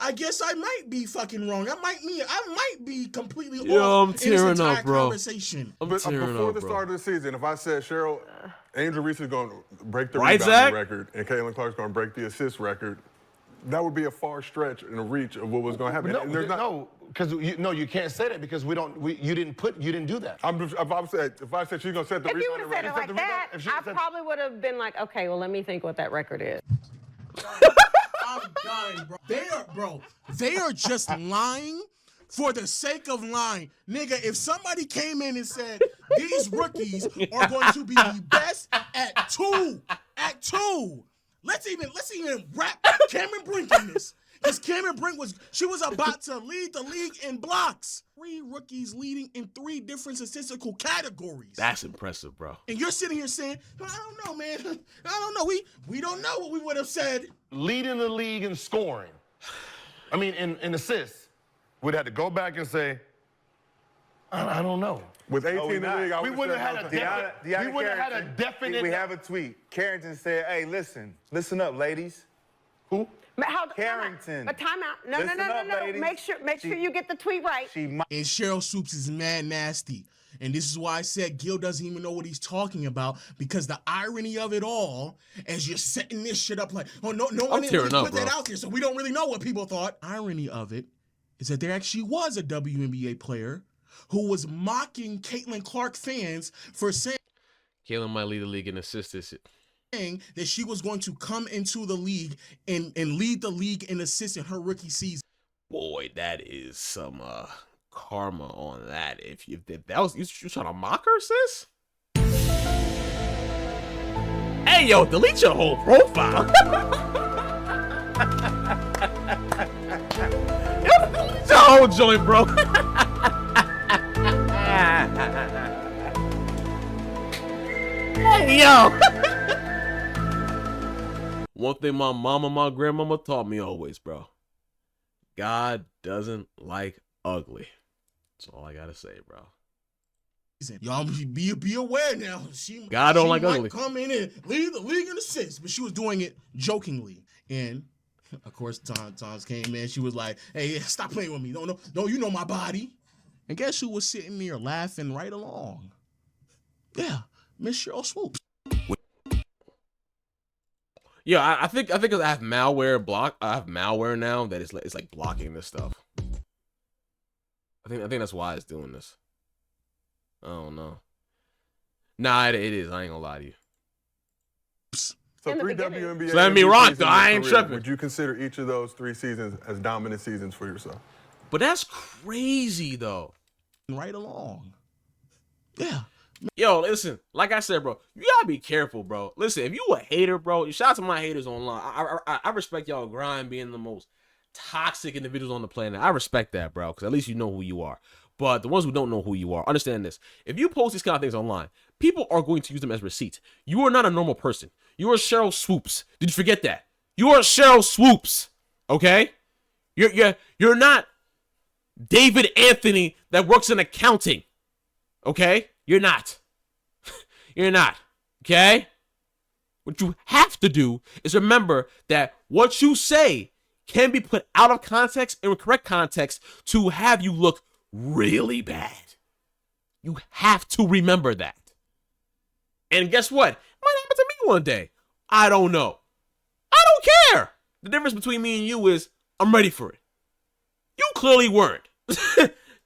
I guess I might be fucking wrong. I might be completely Yo, off I'm tearing in this entire up, bro. conversation. Before the start of the season, if I said, Sheryl, Angel Reese is going to break the Right, rebounding Zach? record and Caitlin Clark's going to break the assist record, that would be a far stretch and a reach of what was going to happen. You can't say that because you didn't do that. If I said she's going to set the If you would rebounding have said it record, like that, I probably would have been like, okay, well, let me think what that record is. I'm dying, bro. They are just lying for the sake of lying. Nigga, if somebody came in and said these rookies are going to be the best at two, let's even wrap Cameron Brink in this. Because Cameron Brink was about to lead the league in blocks. 3 rookies leading in 3 different statistical categories. That's impressive, bro. And you're sitting here saying, I don't know, man. I don't know. We don't know what we would have said. Leading the league in scoring. I mean, in assists. We'd have to go back and say, I don't know. With 18 in the league, we wouldn't have had a definite. We have a tweet. Carrington said, hey, listen up, ladies. Who? Carrington. But time out. No. ladies. Make sure you get the tweet right. And Sheryl Swoops is mad nasty. And this is why I said Gil doesn't even know what he's talking about, because the irony of it all, as you're setting this shit up like, oh, no one didn't really put that out there, so we don't really know what people thought. Irony of it is that there actually was a WNBA player who was mocking Caitlin Clark fans for saying Caitlin might lead the league in assists. that she was going to come into the league and lead the league in assists in her rookie season. Boy, that is some karma on that. If that was you trying to mock her, sis? Hey, yo, delete your whole profile. Yo, delete your whole joint, bro. Hey, yo. One thing my mama, my grandmama taught me always, bro. God doesn't like ugly. That's all I gotta say, bro. Y'all be aware now. God don't like might ugly. Come in and lead the league in assists, but she was doing it jokingly. And of course, Tom's came in. She was like, "Hey, stop playing with me. Don't you know my body?" And guess who was sitting there laughing right along? Yeah, Miss Sheryl Swoops. Yeah, I think I have malware I have malware now that it's like blocking this stuff. I think that's why it's doing this. I don't know. Nah, it is. I ain't gonna lie to you. So 3 WNBA. So let me rock, though. I ain't tripping. Would you consider each of those 3 seasons as dominant seasons for yourself? But that's crazy, though. Right along. Yeah. Yo, listen, like I said, bro, you gotta be careful, bro. Listen, if you a hater, bro, shout out to my haters online. I respect y'all grind being the most toxic individuals on the planet. I respect that, bro, because at least you know who you are. But the ones who don't know who you are, understand this. If you post these kind of things online, people are going to use them as receipts. You are not a normal person. You are Sheryl Swoops. Did you forget that? You are Sheryl Swoops, okay? You're not David Anthony that works in accounting, okay? You're not. You're not. Okay? What you have to do is remember that what you say can be put out of context and correct context to have you look really bad. You have to remember that. And guess what? It might happen to me one day. I don't know. I don't care. The difference between me and you is I'm ready for it. You clearly weren't.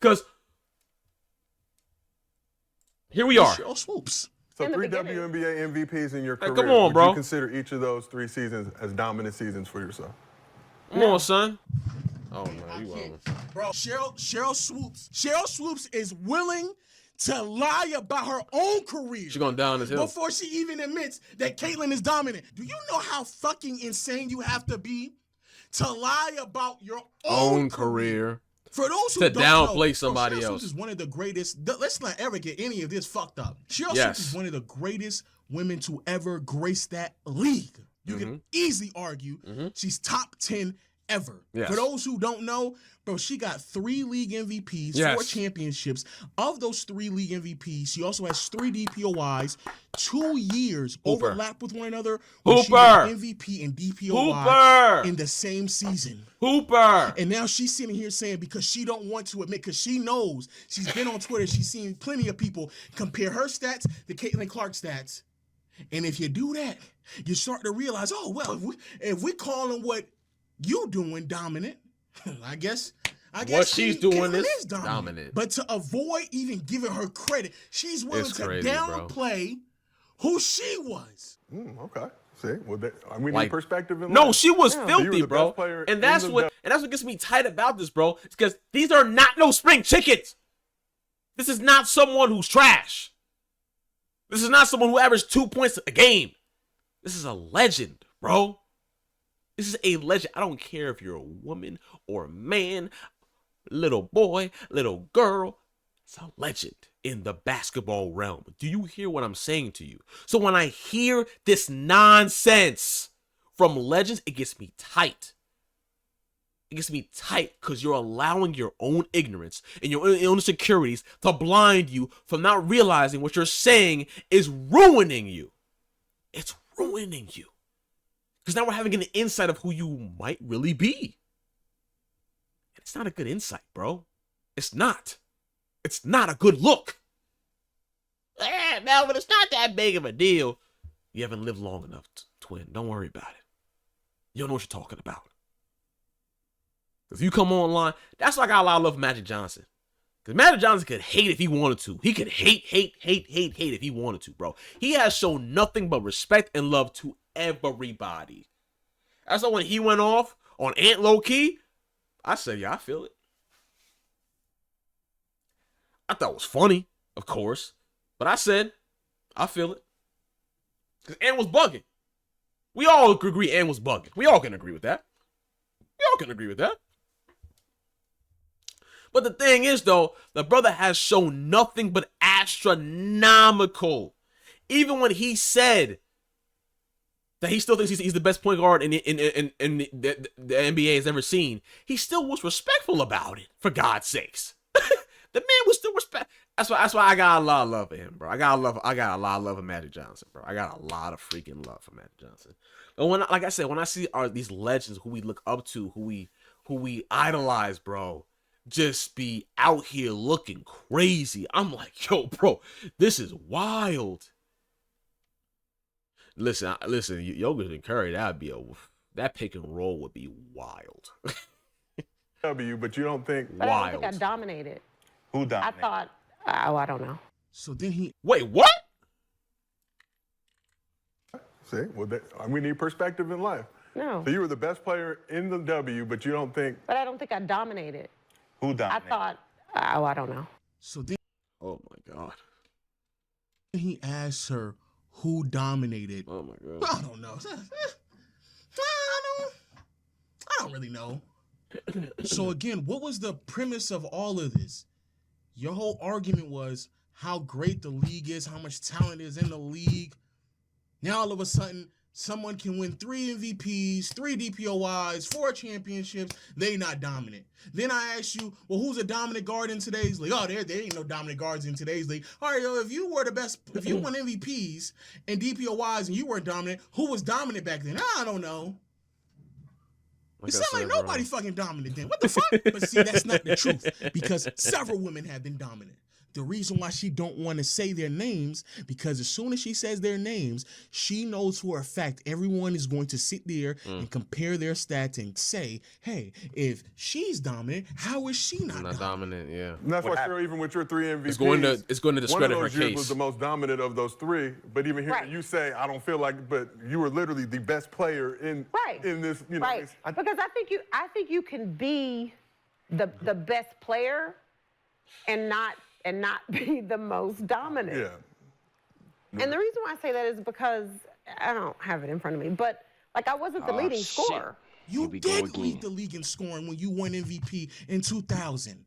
Because here we are. Sheryl Swoops. So 3 WNBA MVPs in your career. Come on, bro. Would you consider each of those 3 seasons as dominant seasons for yourself? Come on, son. Oh, no, you won't. Bro, Sheryl Swoops is willing to lie about her own career. She's going down this hill. Before she even admits that Caitlin is dominant. Do you know how fucking insane you have to be to lie about your own career? For those who to don't downplay know, somebody Sheryl else. Swoops is one of the greatest. Let's not ever get any of this fucked up. Sheryl Swoops is one of the greatest women to ever grace that league. You can easily argue she's top 10 ever. Yes. For those who don't know, bro, she got 3 league MVPs, Yes. 4 championships. Of those 3 league MVPs, she also has 3 DPOYs. 2 years Hooper. overlap with one another. Where she Hooper. was MVP and DPOY Hooper. in the same season. Hooper. And now she's sitting here saying because she don't want to admit, because she knows, she's been on Twitter, she's seen plenty of people compare her stats to Caitlin Clark's stats. And if you do that, you start to realize, oh, well, if we calling what you doing dominant, I guess what she's doing Caitlin is dominant. But to avoid even giving her credit, she's willing It's to crazy, downplay who she was. Okay. See, well, we need perspective in No, life. she was You filthy, were the bro. best player And that's in the what gets me tight about this, bro. It's because these are not no spring chickens. This is not someone who's trash. This is not someone who averaged 2 points a game. This is a legend, bro. This is a legend. I don't care if you're a woman or a man, little boy, little girl. It's a legend in the basketball realm. Do you hear what I'm saying to you? So when I hear this nonsense from legends, it gets me tight. It gets me tight because you're allowing your own ignorance and your own insecurities to blind you from not realizing what you're saying is ruining you. It's ruining you. Because now we're having an insight of who you might really be. And it's not a good insight, bro. It's not. It's not a good look. Melvin, it's not that big of a deal. You haven't lived long enough, twin. Don't worry about it. You don't know what you're talking about. If you come online, that's why I got a lot of love for Magic Johnson. Because Magic Johnson could hate if he wanted to. He could hate if he wanted to, bro. He has shown nothing but respect and love to everybody. That's why when he went off on Ant Low Key, I said, yeah, I feel it. I thought it was funny, of course. But I said, I feel it. Because Ant was bugging. We all agree Ant was bugging. We all can agree with that. We all can agree with that. But the thing is, though, the brother has shown nothing but astronomical. Even when he said that he still thinks he's the best point guard in the NBA has ever seen, he still was respectful about it, for God's sakes. The man was still respect. That's why I got a lot of love for him, bro. I got a lot of love for Magic Johnson, bro. I got a lot of freaking love for Magic Johnson. But like I said, when I see these legends who we look up to, who we idolize, bro, just be out here looking crazy, I'm like, yo, bro, this is wild. Listen, Jokic and Curry, that pick and roll would be wild. But you don't think But wild. I don't think I dominated. Who dominated? I thought, I don't know. So then he Wait, what? See, well, we need perspective in life. No. So you were the best player in the W, but you don't think. But I don't think I dominated. Who dominated? I thought, I don't know. So then Oh my God. he asked her who dominated. Oh my God. I don't know. I don't really know. So again, what was the premise of all of this? Your whole argument was how great the league is, how much talent is in the league. Now all of a sudden, someone can win 3 MVPs, 3 DPOYs, 4 championships. They not dominant. Then I ask you, well, who's a dominant guard in today's league? Oh, there ain't no dominant guards in today's league. All right, yo, if you were the best, if you won MVPs and DPOYs and you weren't dominant, who was dominant back then? I don't know. It sounds like nobody fucking dominant then. What the fuck? But see, that's not the truth because several women have been dominant. The reason why she don't want to say their names, because as soon as she says their names, she knows for a fact everyone is going to sit there and compare their stats and say, hey, if she's dominant, how is she not dominant? Yeah. And that's why, Sheryl, even with your 3 MVPs, it's going to discredit her one of those years case. was the most dominant of those 3. But even hearing you say, I don't feel like, but you were literally the best player in this. You know, Right. Because I think you can be the best player and not be the most dominant. Yeah. And the reason why I say that is because I don't have it in front of me, but like I wasn't the leading scorer. You did lead the league in scoring when you won MVP in 2000.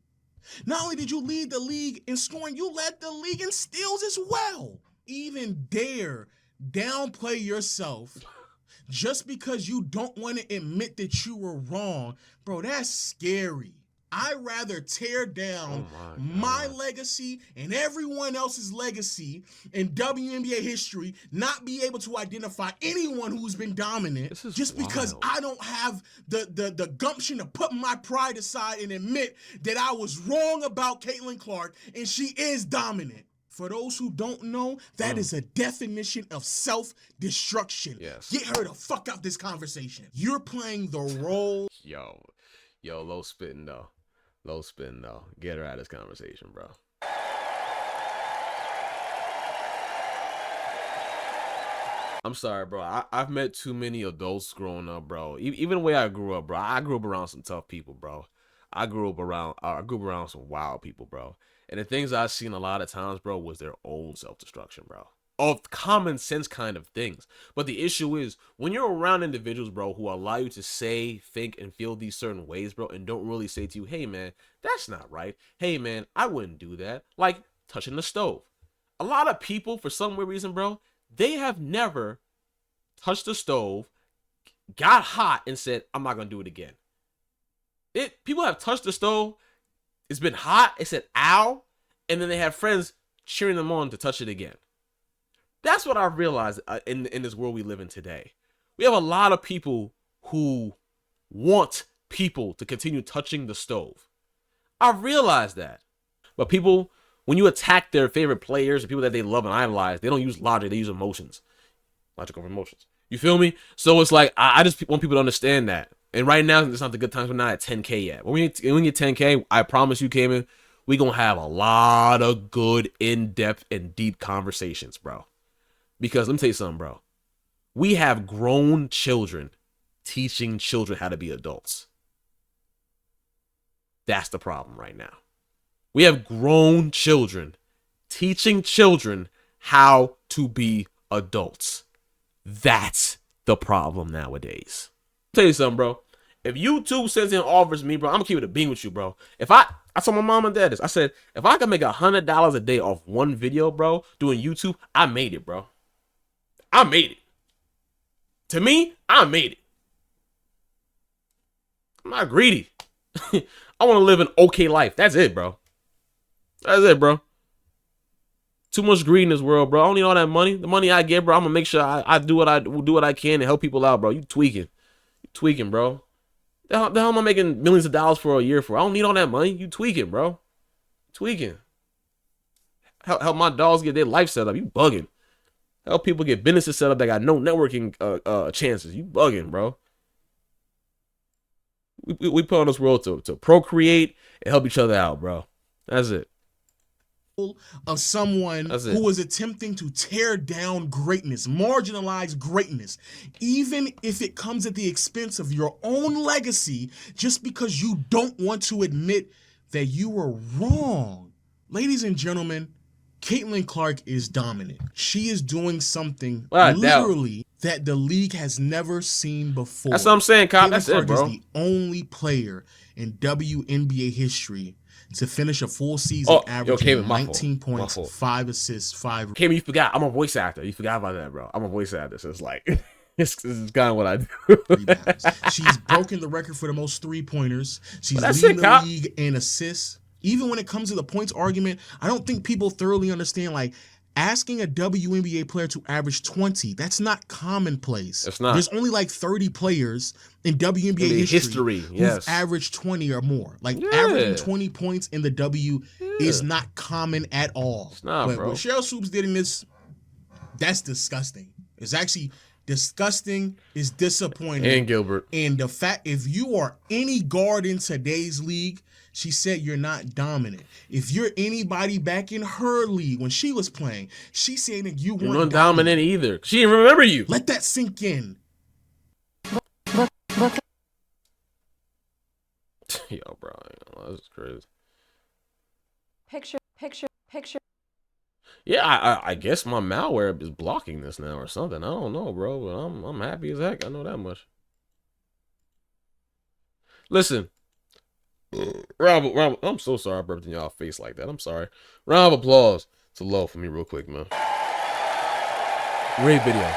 Not only did you lead the league in scoring, you led the league in steals as well. Even dare downplay yourself just because you don't want to admit that you were wrong, bro, that's scary. I'd rather tear down my legacy and everyone else's legacy in WNBA history, not be able to identify anyone who's been dominant just because I don't have the gumption to put my pride aside and admit that I was wrong about Caitlin Clark and she is dominant. For those who don't know, that is a definition of self-destruction. Yes. Get her the fuck out this conversation. You're playing the role. Yo, low spitting though. Low spin though. Get her out of this conversation, bro. I'm sorry, bro. I've met too many adults growing up, bro. Even the way I grew up, bro. I grew up around some tough people, bro. I grew up around some wild people, bro. And the things I've seen a lot of times, bro, was their own self-destruction, bro. Of common sense kind of things. But the issue is, when you're around individuals, bro, who allow you to say, think, and feel these certain ways, bro, and don't really say to you, hey, man, that's not right. Hey, man, I wouldn't do that. Like touching the stove. A lot of people, for some weird reason, bro, they have never touched the stove, got hot, and said, I'm not going to do it again. People have touched the stove, it's been hot, it said, ow, and then they have friends cheering them on to touch it again. That's what I've realized in this world we live in today. We have a lot of people who want people to continue touching the stove. I've realized that. But people, when you attack their favorite players, the people that they love and idolize, they don't use logic, they use emotions. Logic over emotions. You feel me? So it's like, I just want people to understand that. And right now, it's not the good times. We're not at 10K yet. When we get 10K, I promise you, Cayman, we going to have a lot of good, in-depth, and deep conversations, bro. Because let me tell you something, bro. We have grown children teaching children how to be adults. That's the problem right now. We have grown children teaching children how to be adults. That's the problem nowadays. I'll tell you something, bro. If YouTube sends in offers me, bro, I'm gonna keep it a bean with you, bro. I told my mom and dad this. I said, if I can make $100 a day off one video, bro, doing YouTube, I made it, bro. I made it. To me, I made it. I'm not greedy. I want to live an okay life. That's it, bro. That's it, bro. Too much greed in this world, bro. I don't need all that money. The money I get, bro, I'm gonna make sure I do what I can to help people out, bro. You tweaking. You tweaking, bro. The hell am I making millions of dollars for a year for? I don't need all that money. You tweaking, bro. Tweaking. Help my dogs get their life set up. You bugging. Help people get businesses set up that got no networking chances. You bugging, bro. We put on this world to procreate and help each other out, bro. That's it. Of someone who is attempting to tear down greatness, marginalize greatness, even if it comes at the expense of your own legacy, just because you don't want to admit that you were wrong. Ladies and gentlemen, Caitlin Clark is dominant. She is doing something literally that the league has never seen before. That's what I'm saying, Kyle. That's it, bro. Caitlin Clark is the only player in WNBA history to finish a full season averaging 19 points, 5 assists, 5. Cayman, you forgot. I'm a voice actor. You forgot about that, bro. I'm a voice actor. So it's like, this is kind of what I do. She's broken the record for the most 3-pointers. She's leading the league in assists. Even when it comes to the points argument, I don't think people thoroughly understand, like, asking a WNBA player to average 20, that's not commonplace. It's not. There's only like 30 players in WNBA history who've averaged 20 or more. Like, averaging 20 points in the W is not common at all. It's not, but bro. what Sheryl Swoops did in this, that's disgusting. It's actually disgusting. It's disappointing. And Gilbert. And the fact, if you are any guard in today's league, she said you're not dominant. If you're anybody back in her league when she was playing, she said that you weren't dominant either. She didn't remember you. Let that sink in. Yo, bro, this is crazy. Picture. Yeah, I guess my malware is blocking this now or something. I don't know, bro, but I'm happy as heck. I know that much. Listen. Round, I'm so sorry I burped in y'all face like that. I'm sorry. Round of applause to Low for me real quick, man. Great video.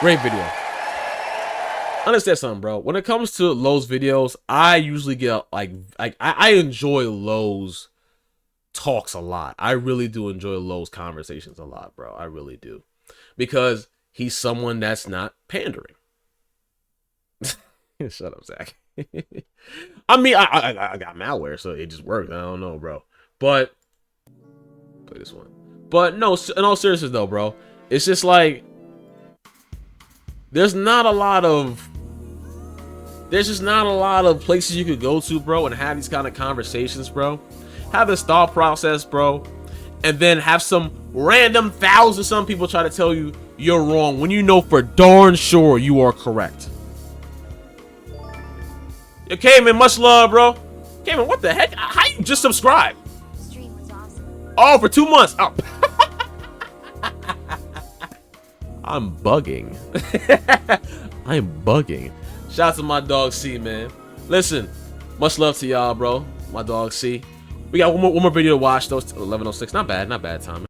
Great video. Understand something, bro. When it comes to Lowe's videos, I usually get like I enjoy Lowe's talks a lot. I really do enjoy Lowe's conversations a lot, bro. I really do. Because he's someone that's not pandering. Shut up, Zach. I mean, I got malware, so it just works. I don't know, bro. But play this one. But no, in all seriousness though, bro, it's just like there's just not a lot of places you could go to, bro, and have these kind of conversations, bro. Have this thought process, bro, and then have some random some people try to tell you you're wrong when you know for darn sure you are correct. Yo, Cayman, much love, bro. Cayman, what the heck? How you just subscribe? Stream was awesome. Oh, for 2 months. Oh. I'm bugging. I'm bugging. Shout out to my dog C, man. Listen, much love to y'all, bro. My dog C. We got one more video to watch. Those 11:06. Not bad time.